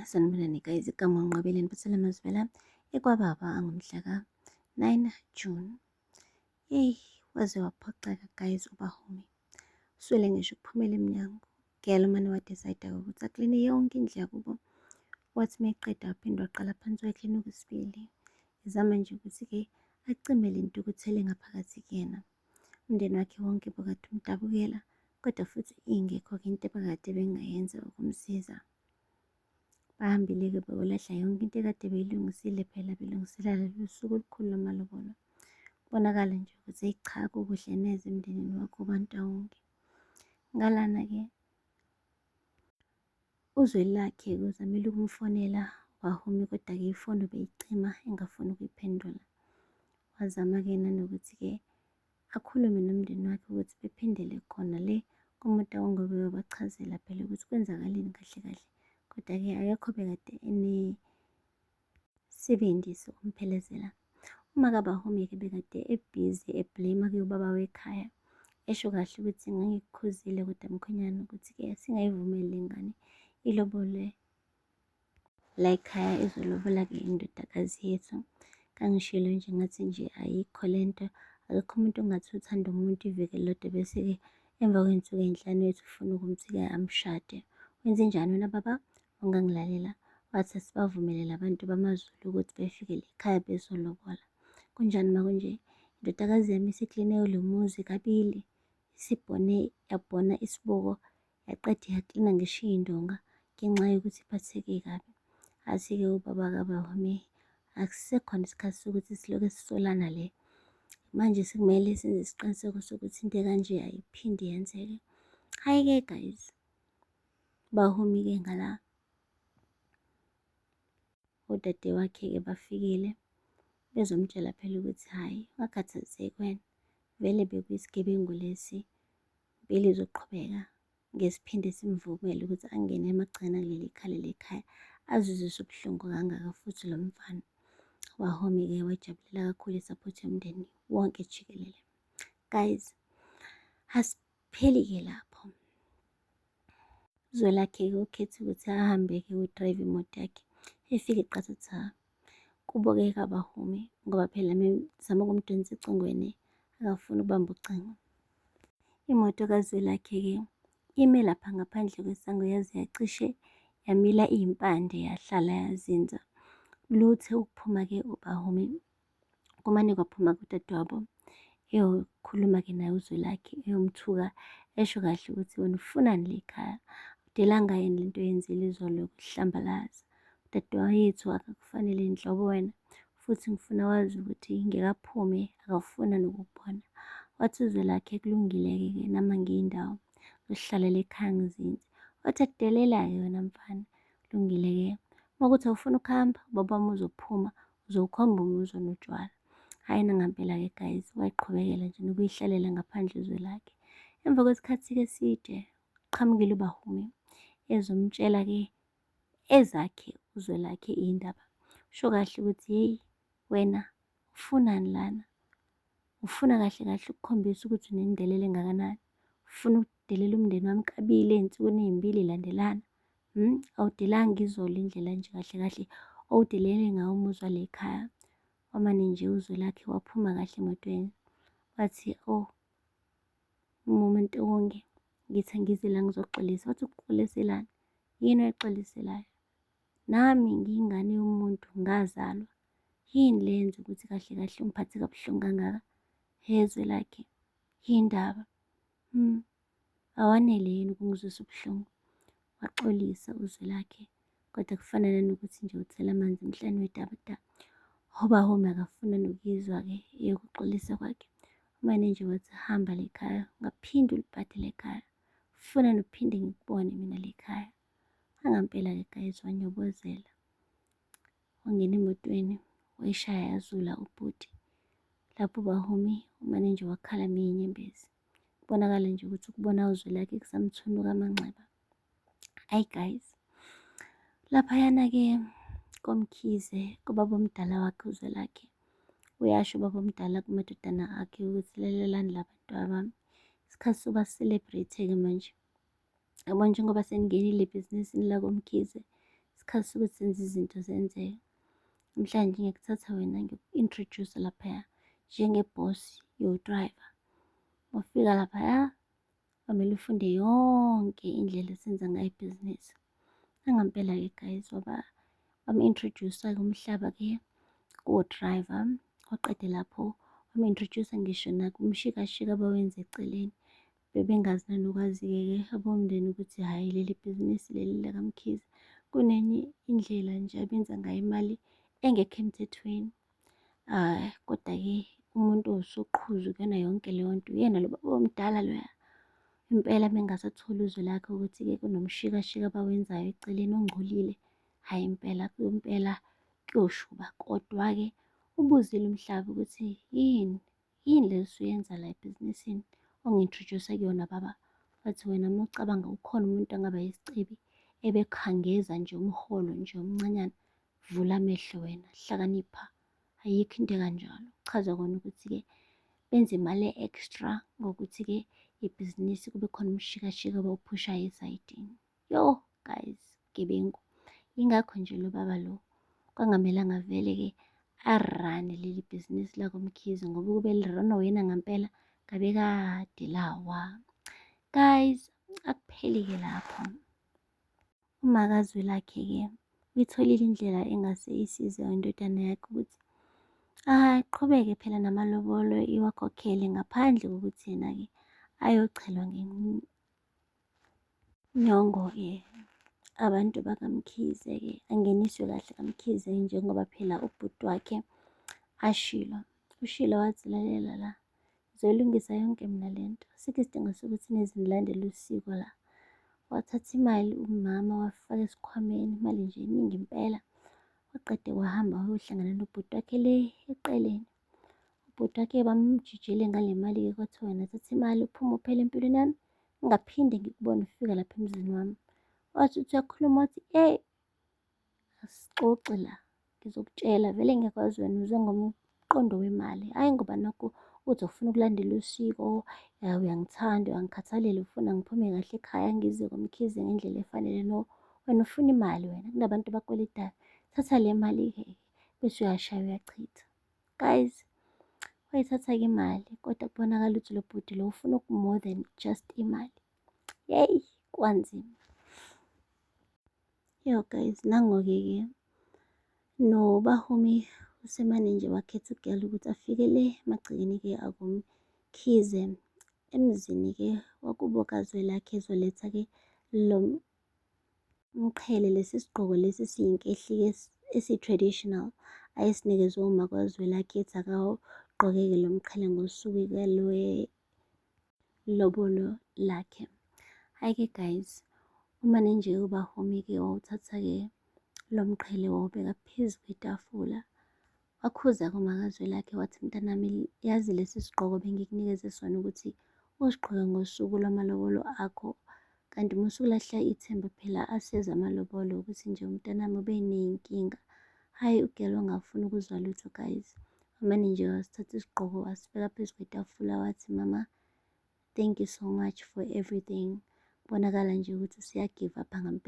Sanibonani guys, igama uNqabeleni Buthelezi Mazivela ekwababa angomhla ka-9 June. Yeyi, waze waphoxeka guys uBahumi. Uswele ngisho ukuphumela emnyango. Ngiyalumane wadesayida-ke ukuthi akline yonke indlu yakubo. Wathi uma eqeda waphinde waqala phansi wayekline okwesibili. Ezama nje ukuthi-ke acime le ntukuthele ngaphakathi kuyena. Umndeni wakhe wonke bekade umdabukela, kodwa futhi ingekho-ke into ebekade bengayenza ukumsiza. Bahambile-ke bayolahla yonke into ekade beyilungisile phela belungisela lolu suku olukhulu lomalobolo. Kubonakala nje ukuthi eyi cha, kukuhle neze emndenini wakho uBantawonke. Ngalana-ke uZwelakhe-ke uzamile ukumfonela Wahumi, kodwa-ke ifoni beyicima engafuni ukuyiphendula. Wazama-ke nanokuthi-ke akhulume nomndeni wakhe ukuthi bephindele khona le kumuntu ongobe wabachazela phela ukuthi kwenzakaleni kahle kahle. Kodwa-ke akekho bekade enesebenzisi umphelezela. Uma kaBahumi-ke bekade ebhizi eblame-ke ubaba wekhaya, esho kahle ukuthi ngangikukhuzile kodwa mkhwenyana ukuthi-ke singayivumeli le ngane ilobole la ekhaya, izolobola-ke indodakazi yethu. Kangishilo nje ngathi nje ayikho lento, akekho umuntu ongathi uthanda umuntu iveke lodwa bese-ke emva kwey'nsuku ey'nhlanu wethu ufuna ukuthi-ke amshade. Wenzenjani wena baba? Ungangilalela. Wathi asibavumele la bantu bamaZulu ukuthi befike la ekhaya bezolobola. Kunjani ma kunje? Indodakazi yami isikline lo muzi kabili, yabhona isibuko, yaqeda yaklina ngisho iy'ndonga ngenxa yokuthi iphatheke kabi. Athi-ke ubaba kaBahumi, akusekhona isikhathi sokuthi silokhu sisolana le. Manje sekumele senze isiqiniseko sokuthi into ekanje ayiphindi yenzeke. Hhayi-ke guys, Bahumi-ke ngala udade wakhe-ke bafikile bezomtshela phela ukuthi hhayi, ungakhathazeki wena, vele bekuyisigebengu lesi, impilo izoqhubeka. Ngesiphinde simvumele ukuthi angene emagcena kuleli khaya lekhaya, azizwise ubuhlungu kangaka futhi lo mfana. Wahumi-ke wajabulela kakhulu isaphothi yomndeni wonke jikelele. Guys, asipheli-ke lapho. Zwelakhe-ke ukhethe ukuthi ahambe-ke udrayive imoto yakhe efike qathatha kubo-ke kaBahumi, ngoba phela zama ukumdonsa ecingweni, akafuni ukubamba ucingo. Imoto kaZwelakhe-ke ime lapha ngaphandle kwesango, yaze yacishe yamila iy'mpande yahlala yazinza. Luthe ukuphuma-ke uBahumi, kumane kwaphuma-ke udadewabo eyokhuluma-ke naye uZwelakhe, eyomthuka esho kahle ukuthi wena ufunani la ekhaya, awudelanga yini lento oyenzile izolo yokuhlambalaza. Dadewethu akakufanele nhlobo wena, futhi ngifuna wazi ukuthi ngekaphume akafuna nokukubona. Wathi uZwelakhe kulungile-ke nami ngiyindawo ngihlalele ekhaya ngizinze. Wathi akudelela-ke wena mfana, kulungile-ke uma kuthi awufuna ukuhamba ubaba wami uzophuma, uzowukhomba umuzi onotshwala. Hhayi nangampela-ke guys, wayiqhubekela nje nokuyihlalela ngaphandle uZwelakhe. Emva kwesikhathi-ke eside qhamukile uBahumi ezomtshela-ke ezakhe uZwelakhe iy'ndaba. Usho kahle ukuthi yeyi wena ufunani lana, ufuna kahle kahle ukukhombisa ukuthi unendelelo engakanani, ufuna ukudelela umndeni wami kabili ey'nsukwini ey'mbili landelana. Awudelanga izolo indlela nje kahle kahle owudelele ngawo umuzi wale ekhaya. Wamane nje uZwelakhe waphuma kahle emotweni, wathi oh umuntu wonke ngithi angize la ngizoxolisa. Wathi ukuxoliselani? Yini oyixoliselayo? Nami ngiyingane yomuntu, ngazalwa. Yini le yenza ukuthi kahle kahle ungiphathe kabuhlungu kangaka? Hhe Zwelakhe, yini ndaba? Awanele yini ukungizwisa ubuhlungu? Waxolisa uZwelakhe, kodwa kufana nanokuthi nje uthela amanzi emhlane wedabada. uBahumi akafuna nokuyizwa-ke eyokuxolisa kwakhe. Umane nje wathi hamba la ekhaya, ungaphinde uliphathe la ekhaya, ufuna nokuphinde ngikubone mina la ekhaya. Angampela-ke guys, wanyobozela, wangena emotweni wayishaya yazula ubhuti. Lapho uBahumi umane nje wakhala iy'nyembezi. Kubonakala nje ukuthi ukubona uZwelakhe kusamthunuka amanxeba. Hayi guys, laphayana-ke koMkhize, kubaba omdala wakhe uZwelakhe, uyasho ubaba omdala kumadodana akhe ukuthi lalelani la bantwabami, isikhathi sokuba celebrate-ke manje. Yabo njengoba seningenile ebhizinisini lakoMkhize, isikhathi sokuthi senze izinto zenzeke. Mhlawumbe ngiyakuthatha wena ngiku-introduce laphaya njengebhosi yo-driver. Ufika laphaya kwamele ufunde yonke indlela esenza ngayo ibhizinisi. Angempela-ke guys, wami-introduce-a-ke umhlaba-ke kuwo-driver. Waqede lapho wami-introduce-a ngisho nakumshikashika abawenza eceleni. Bebengazi nanokwazi-ke abomndeni ukuthi hhayi leli bhizinisi leli lakaMkhize kunenye indlela nje abenza ngayo imali engekho emthethweni. Koda-ke umuntu owusoqhuzu kuyona yonke leyo nto uyena lo baba omdala loya. Impela mengasatholi uzwe lakhe ukuthi-ke kunomshikashika abawenzayo eceleni ongcolile, hhayi impela impela kuyoshuba. Kodwa-ke ubuzile umhlaba ukuthi yini le osuyenza la ebhizinisini ongi-introduce-a kuyona baba. Wathi wena uma ucabanga ukhona umuntu angaba yisicebi ebekhangeza nje umholo nje omncanyana, vula amehlo wena, hlakanipha, ayikho into ekanjalo. Kuchaza kona ukuthi-ke benze imali e-extra ngokuthi-ke ibhizinisi kube khona umshikashika abawuphushayo esayidini. Yo guys, gebengu. Yingakho nje lo baba lo kwangamelanga vele-ke arane leli bhizinisi lakoMkhize ngoba ukube liranwa uyena ngampela ngabe kade lawa. Guys, akupheli-ke lapho. Umakazi lakhe-ke uyitholile indlela engase isize indodana yakhe ukuthi aqhubeke phela namalobolo iwakhokhele ngaphandle kokuthi yena-ke ayochelwa ngenyongo-ke. Abantu bakaMkhize-ke angeniswe kahle kaMkhize njengoba phela ubhuti wakhe ashilo. UShilo wathi lalela la, ngizoyilungisa yonke mina le nto. Asikho isidingo sokuthi nize nilandele usiko la. Wathatha imali umama wafaka esikhwameni, imali nje eningi impela. Waqeda wahamba wayohlangana nobhuti wakhe le eqeleni. Ubhuti wakhe bamjijele ngale mali-ke kwathiwa wena thatha imali uphume uphele empilweni yami, ngingaphinde ngikubone ufika lapha emzini wami. Wathi uthi uyakhuluma, wathi asixoxe la, ngizokutshela vele ngiyakwazi wena uze ngomqondo wemali, hhayi ngoba nakhu uthi ufuna ukulandela usiko, uyangithanda, uyangikhathalela, ufuna ngiphume kahle ekhaya ngize koMkhize ngendlela efanele. No, wena ufuna imali wena, kunabantu abakweletayo. Thatha le mali-ke bese uyashaya uyachitha. Guys, wayithatha-ke imali kodwa kubonakala ukuthi lo bhuti lo ufuna more than just imali. Yeyi, kwanzima. Yo guys, nangoke-ke noBahumi usemane nje wakhetha ugela ukuthi afike le emagcekeni-ke akoMkhize emzini-ke wakubo kaZwelakhe ezoletha-ke lo mqhele, lesi sigqoko lesi esiyinkehli-ke esi-traditional ayesinikezwe uma kaZwelakhe ethi akawugqoke-ke lo mqhele ngosuku-ke lobolo lakhe. Hhayi-ke guys, umane nje uBahumi-ke wawuthatha-ke lo mqhele wawubeka phezu kwetafula. Wakhuza-ke uma kaZwelakhe wathi mntanami, yazi lesi sigqoko bengikunikeze sona ukuthi usigqoke ngosuku lwamalobolo akho, kanti uma usukulahla ithemba phela aseza amalobolo ukuthi nje umntanami ube ney'nkinga. Hhayi ugele ongafuni ukuzwa lutho guys. Wamane nje wasithatha isigqoko wasibeka phezu kwetafula wathi mama, thank you so much for everything. Kubonakala nje ukuthi usuya-give up-a ngampela.